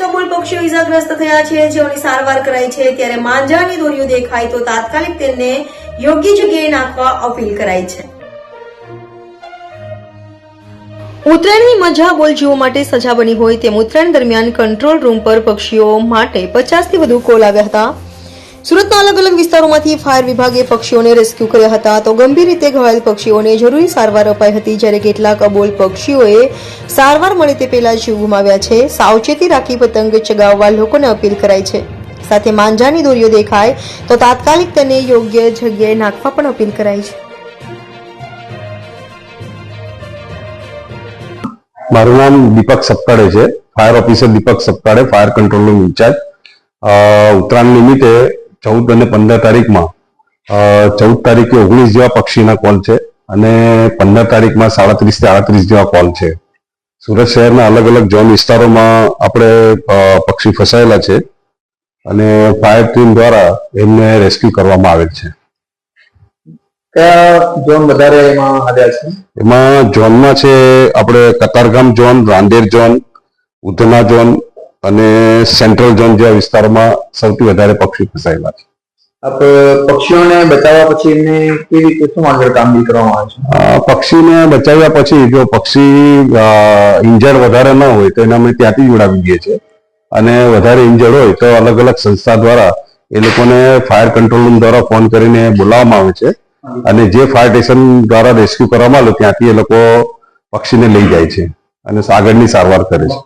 કબૂલ પક્ષીઓ ઇજાગ્રસ્ત થયા છે, જેઓની સારવાર કરાઈ છે, ત્યારે માંજાની દોરીઓ દેખાય તો તાત્કાલિક તેમને યોગ્ય જગ્યાએ નાખવા અપીલ કરાઈ છે. ઉત્તરાયણની મજા બોલજીઓ માટે સજા બની હોય તેમ ઉત્તરાયણ દરમિયાન કંટ્રોલ રૂમ પર પક્ષીઓ માટે 50 થી વધુ કોલ આવ્યા હતા. સુરતના અલગ અલગ વિસ્તારોમાંથી ફાયર વિભાગે પક્ષીઓને રેસ્ક્યુ કર્યા હતા. તો ગંભીર રીતે ઘવાયેલ પક્ષીઓને જરૂરી સારવાર અપાઈ હતી, જ્યારે કેટલાક અબોલ પક્ષીઓએ સારવાર મળે તે પહેલા જીવ ગુમાવ્યા છે. સાવચેતી રાખી પતંગ ચગાવવા લોકોને અપીલ કરાઈ છે. સાથે માંજાની દોરીઓ દેખાય તો તાત્કાલિક તેને યોગ્ય જગ્યાએ નાખવા પણ અપીલ કરાઈ છે. મારું નામ દીપક સપકાળે છે, fire officer Deepak Sapkale, fire control room in charge. Uttarayan નિમિત્તે 14 અને 15 તારીખમાં 14 તારીખે 19 જેવા પક્ષીના કોલ છે અને 15 તારીખમાં 37 થી 38 જેવા કોલ છે. સુરત શહેરના અલગ અલગ ઝોન વિસ્તારોમાં આપણે પક્ષી ફસાયેલા છે અને ફાયર ટીમ દ્વારા એમને રેસ્ક્યુ કરવામાં આવેલ છે. કયા ઝોન વધારે એમાં આવ્યા છે? એમાં ઝોનમાં છે આપણે Katargam zone, Rander zone, Udhna zone અને સેન્ટ્રલ ઝોન જેવા વિસ્તારોમાં સૌથી વધારે પક્ષી ફસાયેલા છે. આપ પક્ષીઓને બચાવવા પછી એમને કેવી રીતે શું આગળ કામગીરી કરવામાં આવે છે? પક્ષીને બચાવ્યા પછી જો પક્ષી ઇન્જર્ડ વધારે ન હોય તો એને અમે ત્યાંથી જ ઉડાવી દઈએ છીએ અને વધારે ઇન્જર્ડ હોય તો અલગ અલગ સંસ્થા દ્વારા એ લોકોને ફાયર કંટ્રોલ રૂમ દ્વારા ફોન કરીને બોલાવવામાં આવે છે અને જે ફાયર સ્ટેશન દ્વારા રેસ્ક્યુ કરવામાં આવે ત્યાંથી એ લોકો પક્ષીને લઈ જાય છે અને આગળની સારવાર કરે છે.